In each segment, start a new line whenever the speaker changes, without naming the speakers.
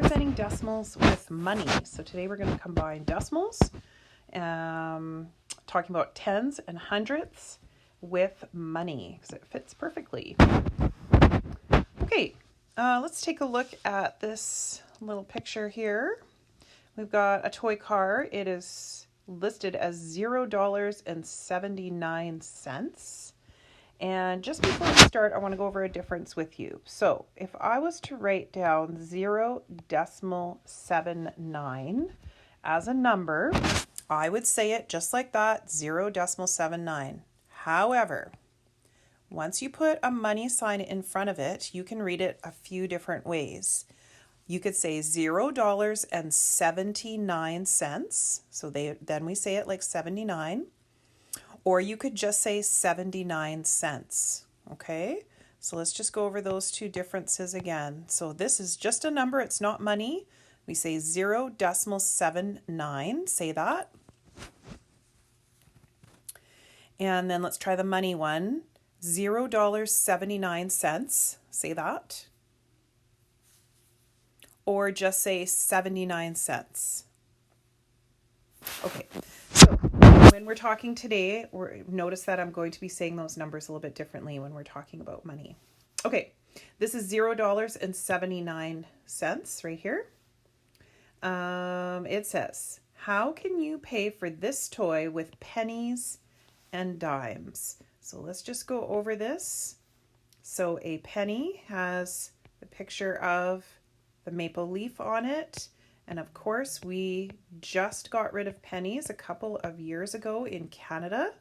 representing decimals with money. So today we're going to combine decimals, talking about tens and hundredths with money because it fits perfectly. Okay, let's take a look at this little picture here. We've got a toy car. It is listed as $0.79. And just before we start, I want to go over a difference with you. So if I was to write down 0.79 as a number, I would say it just like that, 0.79. However, once you put a money sign in front of it, you can read it a few different ways. You could say $0.79. So then we say it like 79. Or you could just say 79 cents. Okay, so let's just go over those two differences again. So this is just a number, it's not money. We say 0.79, say that. And then let's try the money one, $0.79, say that. Or just say 79 cents. Okay, so when we're talking today, notice that I'm going to be saying those numbers a little bit differently when we're talking about money. Okay, this is $0.79 right here. It says, how can you pay for this toy with pennies and dimes? So let's just go over this. So a penny has the picture of the maple leaf on it. And of course, we just got rid of pennies a couple of years ago in Canada.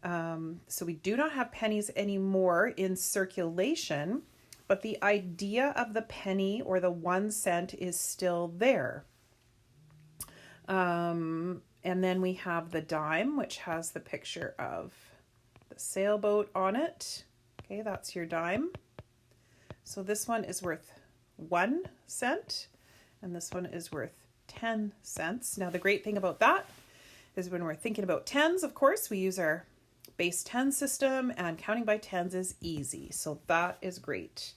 So we do not have pennies anymore in circulation, but the idea of the penny or the 1 cent is still there. And then we have the dime, which has the picture of the sailboat on it. Okay, that's your dime. So this one is worth 1 cent. And this one is worth 10 cents. Now, the great thing about that is when we're thinking about tens, of course, we use our base 10 system, and counting by tens is easy. So that is great.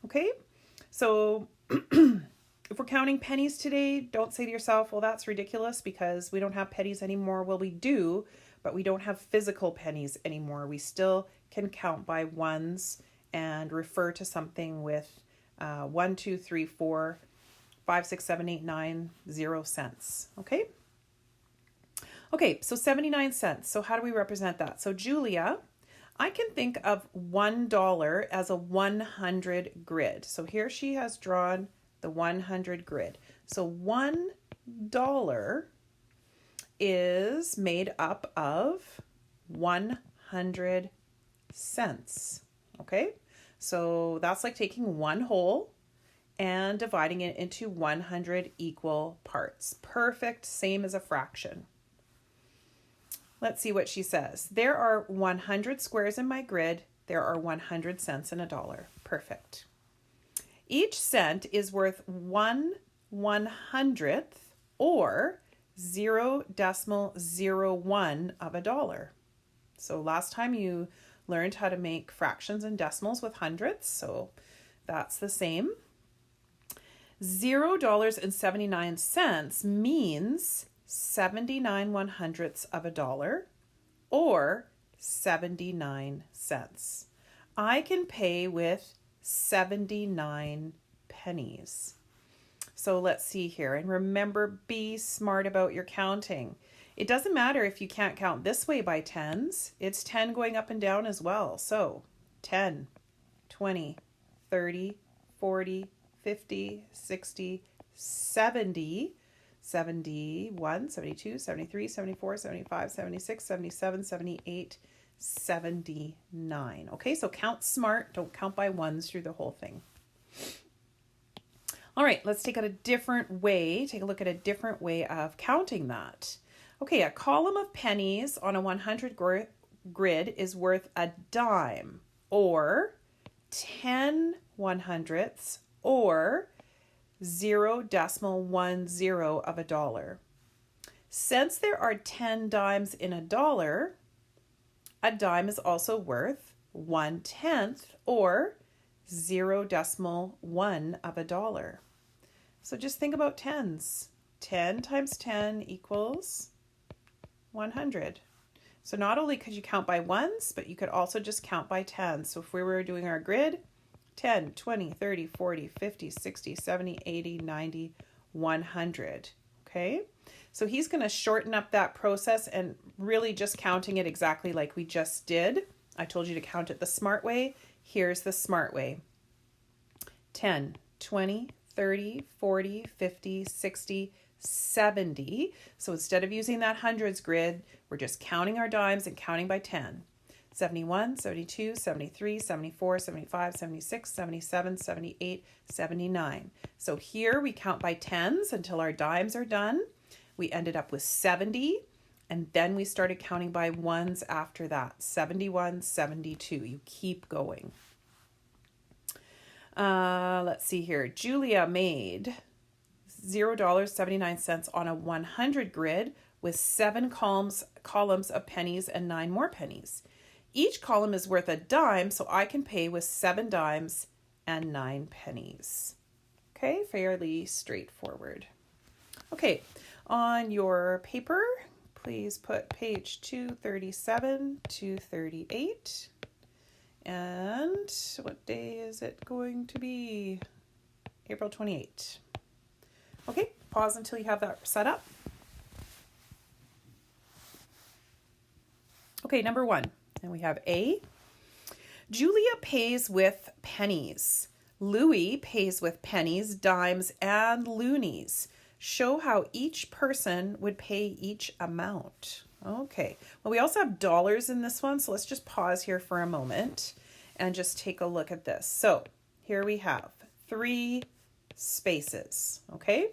Okay, so if we're counting pennies today, don't say to yourself, well, that's ridiculous because we don't have pennies anymore. Well, we do, but we don't have physical pennies anymore. We still can count by ones and refer to something with 1, 2, 3, 4, 5, 6, 7, 8, 9, 0 cents. Okay. Okay, so 79 cents. So how do we represent that? So Julia, I can think of $1 as a 100 grid. So here she has drawn the 100 grid. So $1 is made up of 100 cents. Okay, so that's like taking one whole and dividing it into 100 equal parts. Perfect, same as a fraction. Let's see what she says. There are 100 squares in my grid. There are 100 cents in a dollar. Perfect. Each cent is worth 1/100th or 0.01 of a dollar. So last time you learned how to make fractions and decimals with hundredths, so that's the same. $0.79 means 79/100ths of a dollar or 79 cents. I can pay with 79 pennies. So let's see here. And remember, be smart about your counting. It doesn't matter if you can't count this way by tens. It's 10 going up and down as well. So 10, 20, 30, 40, 50, 60, 70, 71, 72, 73, 74, 75, 76, 77, 78, 79. Okay, so count smart. Don't count by ones through the whole thing. All right, let's take a look at a different way of counting that. Okay, a column of pennies on a 100 grid is worth a dime or 10/100ths or 0.10 of a dollar. Since there are 10 dimes in a dollar, a dime is also worth 1/10 or 0.1 of a dollar. So just think about tens. 10 times 10 equals 100. So not only could you count by ones, but you could also just count by tens. So if we were doing our grid, 10, 20, 30, 40, 50, 60, 70, 80, 90, 100. Okay? So he's going to shorten up that process and really just counting it exactly like we just did. I told you to count it the smart way. Here's the smart way. 10, 20, 30, 40, 50, 60, 70. So instead of using that hundreds grid, we're just counting our dimes and counting by 10. 71, 72, 73, 74, 75, 76, 77, 78, 79. So here we count by tens until our dimes are done. We ended up with 70, and then we started counting by ones after that. 71, 72. You keep going. Let's see here. Julia made $0.79 on a 100 grid with 7 columns of pennies and 9 more pennies. Each column is worth a dime, so I can pay with 7 dimes and 9 pennies. Okay, fairly straightforward. Okay, on your paper, please put page 237, 238. And what day is it going to be? April 28. Okay, pause until you have that set up. Okay, number 1. And we have A. Julia pays with pennies. Louis pays with pennies, dimes, and loonies. Show how each person would pay each amount. Okay, well, we also have dollars in this one, so let's just pause here for a moment and just take a look at this. So here we have 3 spaces, okay?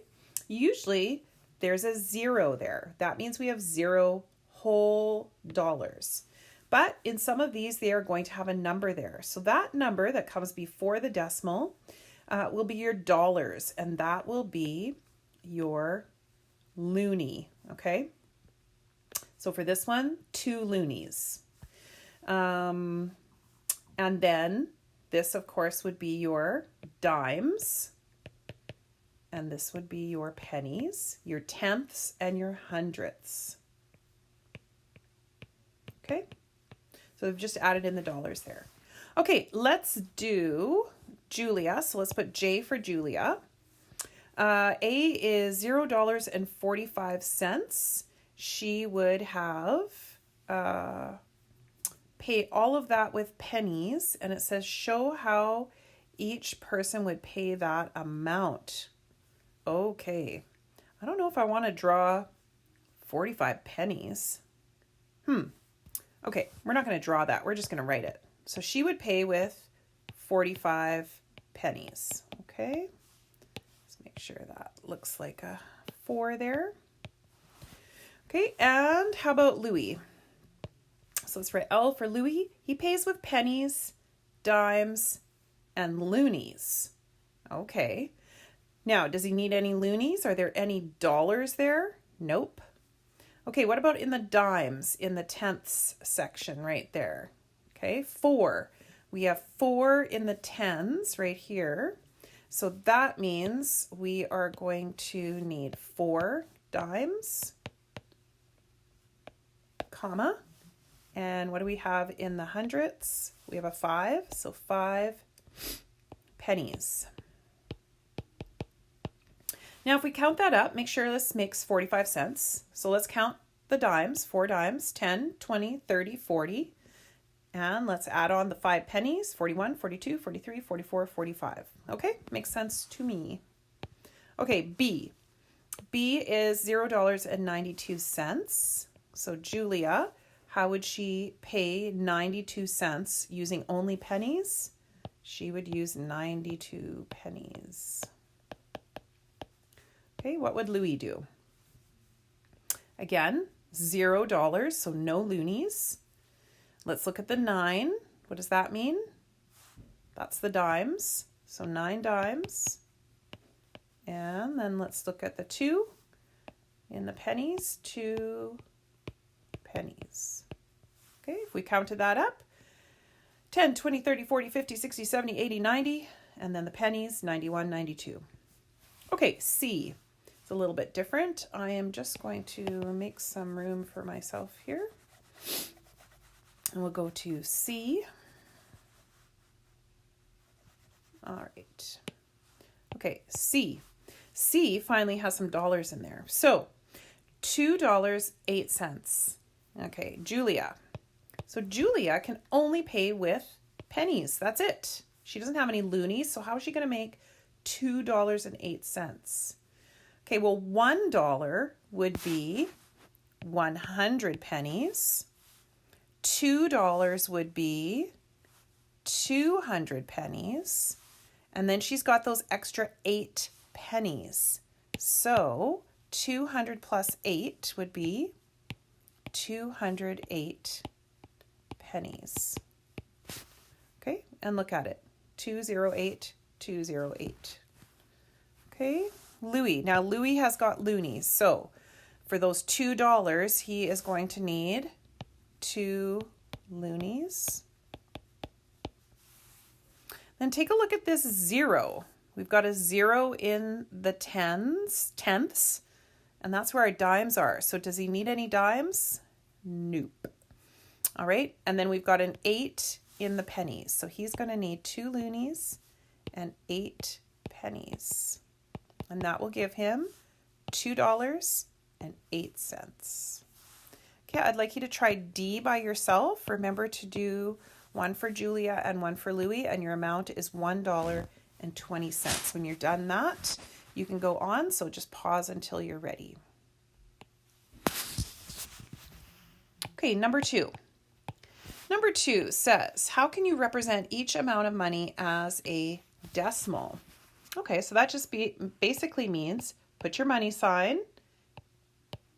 Usually there's a 0 there. That means we have 0 whole dollars. But in some of these, they are going to have a number there. So that number that comes before the decimal will be your dollars, and that will be your loonie, okay? So for this one, 2 loonies. And then this, of course, would be your dimes. And this would be your pennies, your tenths, and your hundredths. Okay? So we've just added in the dollars there. Okay, let's do Julia. So let's put J for Julia. A is $0.45. She would have pay all of that with pennies, and it says show how each person would pay that amount. Okay, I don't know if I want to draw 45 pennies. Okay, we're not going to draw that. We're just going to write it. So she would pay with 45 pennies. Okay, let's make sure that looks like a 4 there. Okay, and how about Louis? So let's write L for Louis. He pays with pennies, dimes, and loonies. Okay. Now, does he need any loonies? Are there any dollars there? Nope. Okay, what about in the dimes, in the tenths section right there? Okay, 4. We have 4 in the tens right here. So that means we are going to need 4 dimes, comma, and what do we have in the hundredths? We have a 5, so 5 pennies. Now, if we count that up, make sure this makes 45 cents. So let's count the dimes, 4 dimes, 10, 20, 30, 40. And let's add on the 5 pennies, 41, 42, 43, 44, 45. Okay, makes sense to me. Okay, B. B is $0.92. So Julia, how would she pay 92 cents using only pennies? She would use 92 pennies. Okay, what would Louis do? Again, $0, so no loonies. Let's look at the 9. What does that mean? That's the dimes, so 9 dimes. And then let's look at the 2 in the pennies, 2 pennies. Okay, if we counted that up, 10, 20, 30, 40, 50, 60, 70, 80, 90, and then the pennies, 91, 92. Okay, C. It's a little bit different. I am just going to make some room for myself here. And we'll go to C. All right. Okay, C. C finally has some dollars in there. So $2.08. Okay, Julia. So Julia can only pay with pennies. That's it. She doesn't have any loonies. So how is she going to make $2.08? Okay, well, $1 would be 100 pennies. $2 would be 200 pennies. And then she's got those extra 8 pennies. So 200 plus 8 would be 208 pennies. Okay, and look at it. 208, 208. Okay, Louis. Now Louis has got loonies. So for those $2, he is going to need 2 loonies. Then take a look at this 0. We've got a 0 in the tenths, and that's where our dimes are. So does he need any dimes? Nope. All right, and then we've got an 8 in the pennies. So he's going to need 2 loonies and 8 pennies. And that will give him $2.08. Okay, I'd like you to try D by yourself. Remember to do one for Julia and one for Louis, and your amount is $1.20. When you're done that, you can go on, so just pause until you're ready. Okay, number 2. Number 2 says, how can you represent each amount of money as a decimal? Okay, so that just basically means put your money sign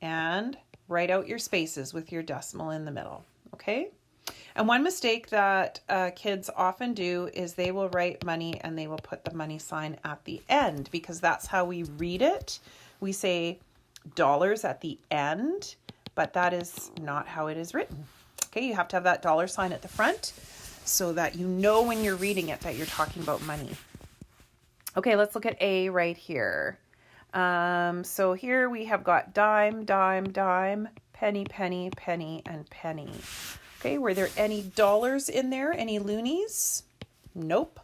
and write out your spaces with your decimal in the middle, okay? And one mistake that kids often do is they will write money and they will put the money sign at the end because that's how we read it. We say dollars at the end, but that is not how it is written. Okay, you have to have that dollar sign at the front so that you know when you're reading it that you're talking about money. Okay, let's look at A right here. So here we have got dime, dime, dime, penny, penny, penny, and penny. Okay, were there any dollars in there? Any loonies? Nope.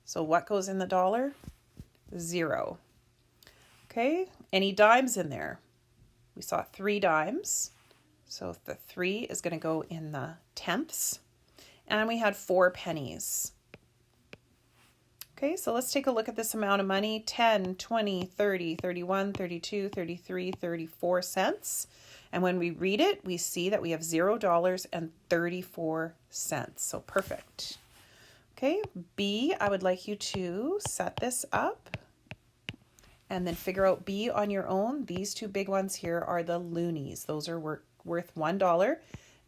So what goes in the dollar? 0. Okay, any dimes in there? We saw 3 dimes. So the 3 is going to go in the tenths. And we had 4 pennies. Okay, so let's take a look at this amount of money. 10, 20, 30, 31, 32, 33, 34 cents. And when we read it, we see that we have $0.34. So perfect. Okay, B, I would like you to set this up and then figure out B on your own. These 2 big ones here are the loonies. Those are worth $1.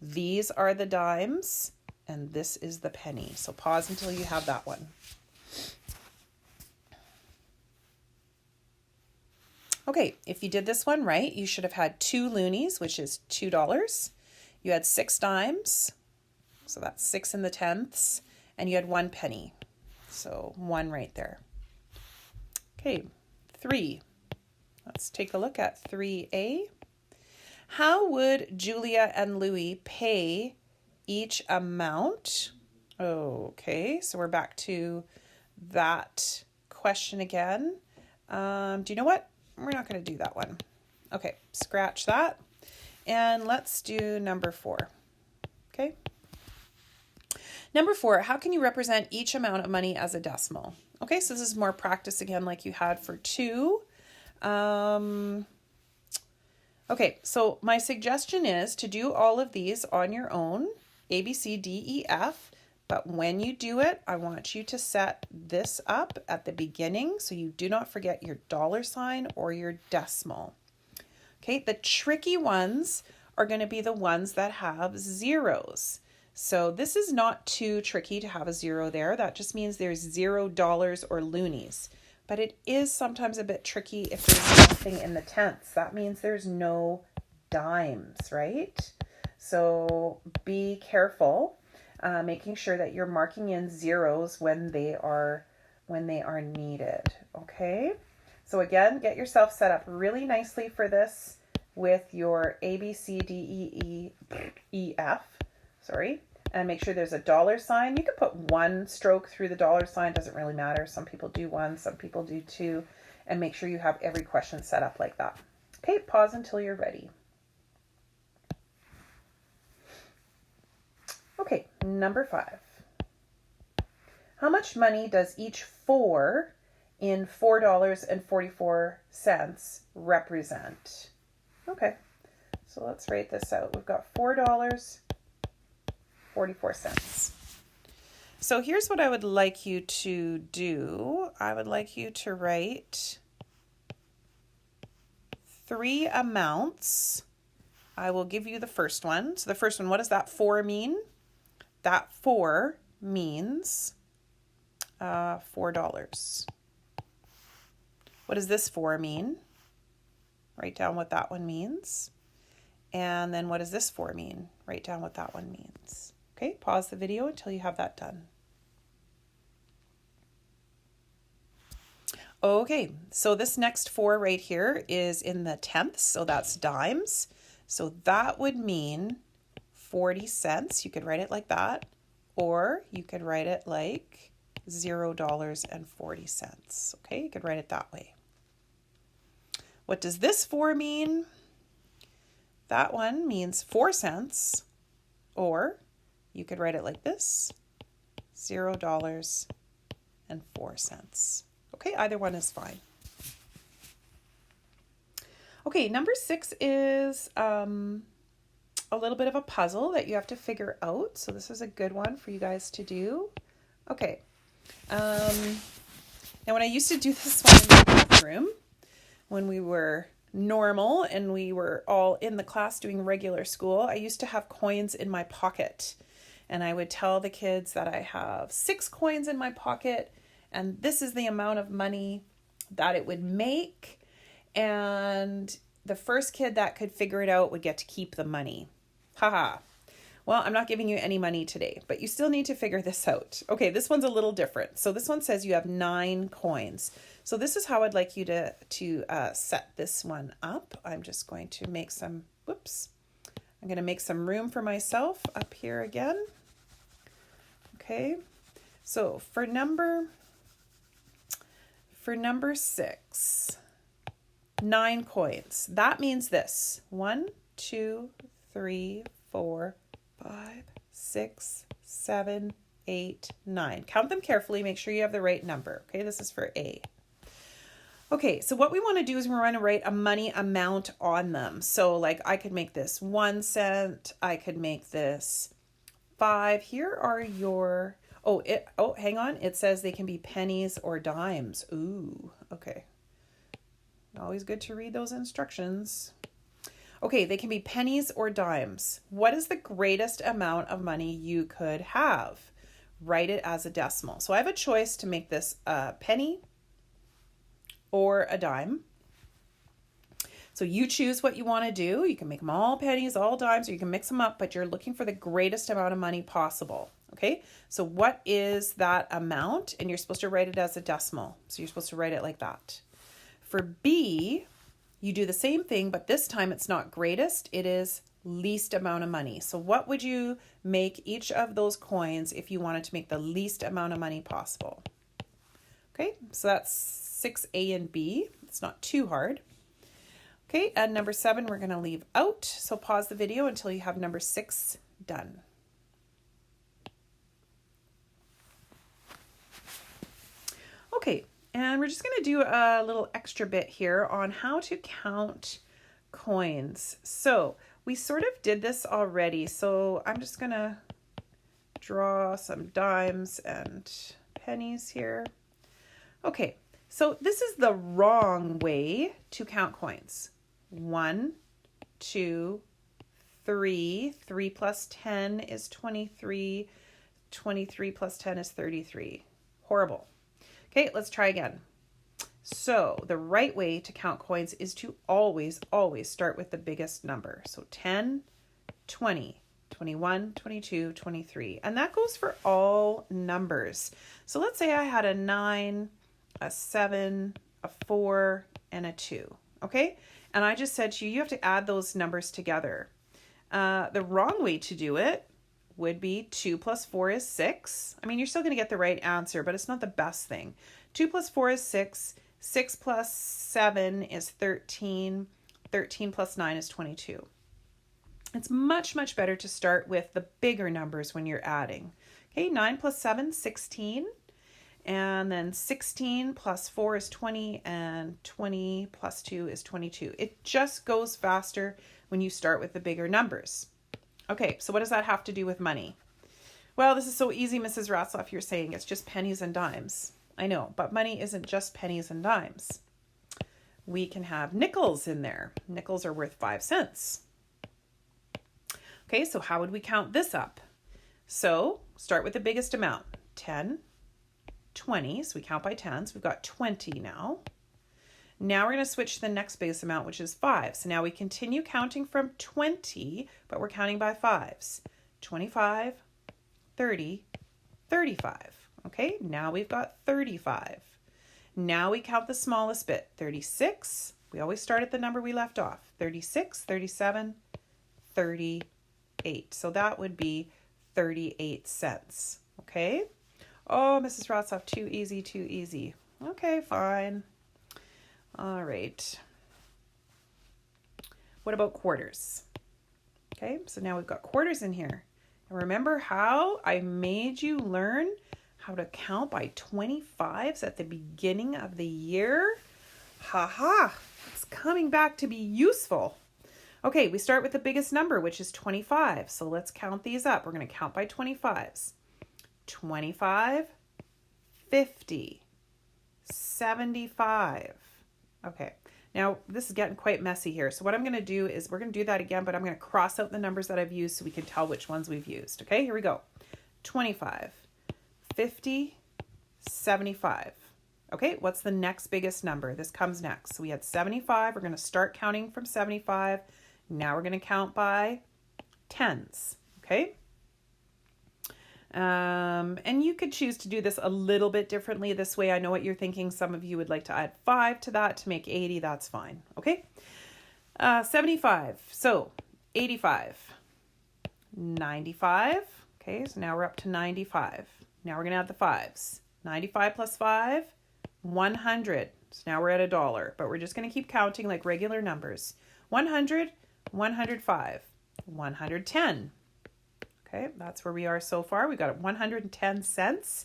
These are the dimes, and this is the penny. So pause until you have that one. Okay, if you did this one right, you should have had 2 loonies, which is $2. You had 6 dimes, so that's 6 in the tenths, and you had 1 penny. So 1 right there. Okay, 3. Let's take a look at 3A. How would Julia and Louis pay each amount? Okay, so we're back to that question again. Do you know what? We're not going to do that one. Okay, scratch that. And let's do number 4. Okay. Number 4, how can you represent each amount of money as a decimal? Okay, so this is more practice again like you had for 2. Okay, so my suggestion is to do all of these on your own, A, B, C, D, E, F. But when you do it, I want you to set this up at the beginning so you do not forget your dollar sign or your decimal. Okay, the tricky ones are going to be the ones that have zeros. So this is not too tricky to have a 0 there. That just means there's $0 or loonies. But it is sometimes a bit tricky if there's nothing in the tenths. That means there's no dimes, right? So be careful. Making sure that you're marking in zeros when they are needed. Okay, So again, get yourself set up really nicely for this with your A, B, C, D, E, F, sorry, and make sure there's a dollar sign. You can put one stroke through the dollar sign, doesn't really matter. Some people do one, some people do two, and make sure you have every question set up like that. Okay, pause until you're ready. Okay, number 5. How much money does each 4 in $4.44 represent? Okay, so let's write this out. We've got $4.44. So here's what I would like you to do. I would like you to write 3 amounts. I will give you the first one. So the first one, what does that 4 mean? That 4 means $4. What does this 4 mean? Write down what that one means. And then what does this 4 mean? Write down what that one means. Okay, pause the video until you have that done. Okay, so this next 4 right here is in the tenths, so that's dimes. So that would mean 40 cents. You could write it like that, or you could write it like $0.40. Okay, you could write it that way. What does this 4 mean? That one means 4 cents, or you could write it like this, $0.04. Okay, either one is fine. Okay, number 6 is a little bit of a puzzle that you have to figure out. So this is a good one for you guys to do. Okay. Now when I used to do this one in the bathroom, when we were normal and we were all in the class doing regular school, I used to have coins in my pocket. And I would tell the kids that I have 6 coins in my pocket, and this is the amount of money that it would make. And the first kid that could figure it out would get to keep the money. Haha. Well, I'm not giving you any money today, but you still need to figure this out. Okay, this one's a little different. So this one says you have 9 coins. So this is how I'd like you to set this one up. I'm just going to make some, I'm going to make some room for myself up here again. Okay, so for number 6, 9 coins. That means this: 1, 2, 3, 4, 5, 6, 7, 8, 9. Count them carefully. Make sure you have the right number. Okay, this is for A. Okay, so what we want to do is we want to write a money amount on them. So like I could make this 1 cent. I could make this 5. Here are your, hang on. It says they can be pennies or dimes. Ooh, okay. Always good to read those instructions. Okay, they can be pennies or dimes. What is the greatest amount of money you could have? Write it as a decimal. So I have a choice to make this a penny or a dime. So you choose what you want to do. You can make them all pennies, all dimes, or you can mix them up, but you're looking for the greatest amount of money possible. Okay, so what is that amount? And you're supposed to write it as a decimal. So you're supposed to write it like that. For B, you do the same thing, but this time it's not greatest, it is least amount of money. So what would you make each of those coins if you wanted to make the least amount of money possible? Okay, so that's 6A and B. It's not too hard. Okay, and number 7 we're going to leave out. So pause the video until you have number 6 done. Okay, and we're just going to do a little extra bit here on how to count coins. So we sort of did this already. So I'm just going to draw some dimes and pennies here. Okay, so this is the wrong way to count coins. 1, 2, 3. 3 plus 10 is 23. 23 plus 10 is 33. Horrible. Okay, let's try again. So the right way to count coins is to always start with the biggest number. So 10, 20, 21, 22, 23. And that goes for all numbers. So let's say I had a 9, a 7, a 4, and a 2. Okay? And I just said to you, you have to add those numbers together. The wrong way to do it would be 2 plus 4 is 6. I mean, you're still going to get the right answer, but it's not the best thing. 2 plus 4 is 6. 6 plus 7 is 13. 13 plus 9 is 22. It's much, much better to start with the bigger numbers when you're adding. Okay, 9 plus 7, 16. And then 16 plus 4 is 20, and 20 plus 2 is 22. It just goes faster when you start with the bigger numbers. Okay, so what does that have to do with money? Well, this is so easy, Mrs. Ratzlaff, you're saying it's just pennies and dimes. I know, but money isn't just pennies and dimes. We can have nickels in there. Nickels are worth 5 cents. Okay, so how would we count this up? So start with the biggest amount, 10, 20, so we count by tens. We've got 20 now. Now we're going to switch to the next biggest amount, which is 5. So now we continue counting from 20, but we're counting by 5s. 25, 30, 35. Okay, now we've got 35. Now we count the smallest bit, 36. We always start at the number we left off. 36, 37, 38. So that would be 38 cents. Okay? Oh, Mrs. Ratzlaff, too easy, too easy. Okay, fine. All right. What about quarters? Okay, so now we've got quarters in here. And remember how I made you learn how to count by 25s at the beginning of the year? Ha! It's coming back to be useful. Okay, we start with the biggest number, which is 25. So let's count these up. We're going to count by 25s. 25, 50, 75. Okay, now this is getting quite messy here. So what I'm going to do is we're going to do that again, but I'm going to cross out the numbers that I've used so we can tell which ones we've used. Okay, here we go. 25, 50, 75. Okay, what's the next biggest number? This comes next. So we had 75. We're going to start counting from 75. Now we're going to count by tens. Okay. And you could choose to do this a little bit differently this way. I know what you're thinking. Some of you would like to add 5 to that to make 80. That's fine. Okay. 75. So 85, 95. Okay. So now we're up to 95. Now we're going to add the 5s. 95 plus 5, 100. So now we're at $1, but we're just going to keep counting like regular numbers. 100, 105, 110. Okay, that's where we are so far. We got 110 cents.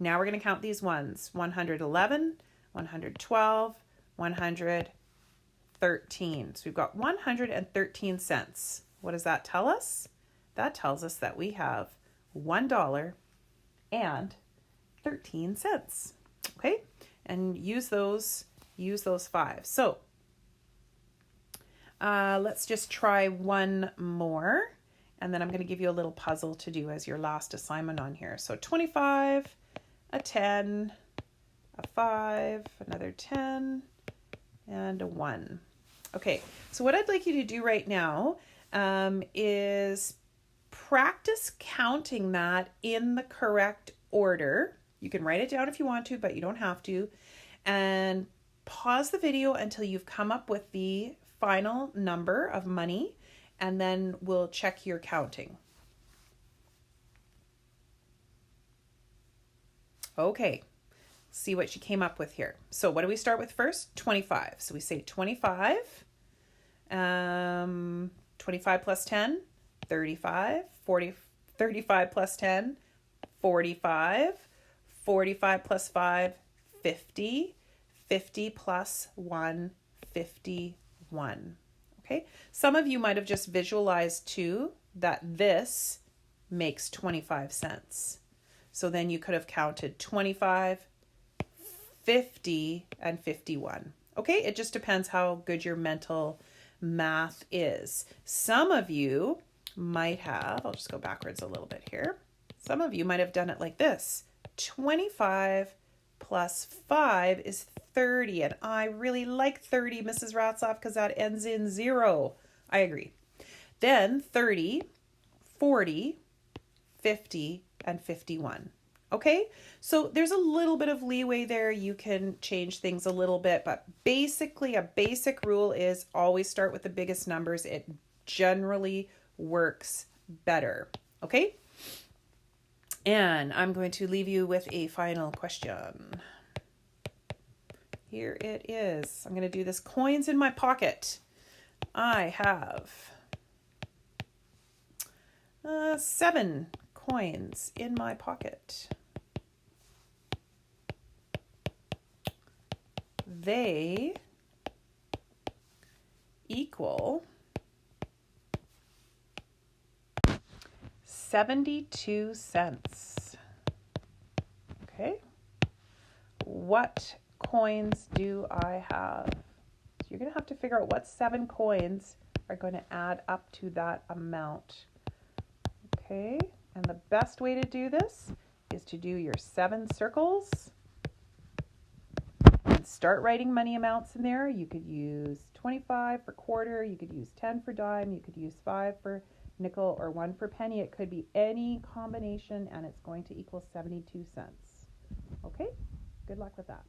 Now we're going to count these ones. 111, 112, 113. So we've got 113 cents. What does that tell us? That tells us that we have $1 and 13 cents. Okay, and use those 5. So let's just try one more. And then I'm going to give you a little puzzle to do as your last assignment on here. So 25, a 10, a 5, another 10, and a 1. Okay, so what I'd like you to do right now is practice counting that in the correct order. You can write it down if you want to, but you don't have to. And pause the video until you've come up with the final number of money. And then we'll check your counting. Okay, see what you came up with here. So what do we start with first? 25. So we say 25. 25 plus 10, 35. 35 plus 10, 45. 45 plus 5, 50. 50 plus 1, 51. Okay, some of you might have just visualized too that this makes 25 cents. So then you could have counted 25, 50, and 51. Okay, it just depends how good your mental math is. Some of you might have, I'll just go backwards a little bit here. Some of you might have done it like this. 25 plus 5 is 30, and I really like 30, Mrs. Ratzlaff, because that ends in 0. I agree. Then 30, 40, 50, and 51. Okay, so there's a little bit of leeway there. You can change things a little bit, but basically a basic rule is always start with the biggest numbers. It generally works better. Okay, and I'm going to leave you with a final question. Here it is. I'm going to do this coins in my pocket. I have 7 coins in my pocket. They equal 72 cents. Okay. What coins do I have? So you're going to have to figure out what 7 coins are going to add up to that amount. Okay. And the best way to do this is to do your 7 circles and start writing money amounts in there. You could use 25 for quarter, you could use 10 for dime, you could use 5 for nickel, or 1 for penny. It could be any combination, and it's going to equal 72 cents. Okay, good luck with that.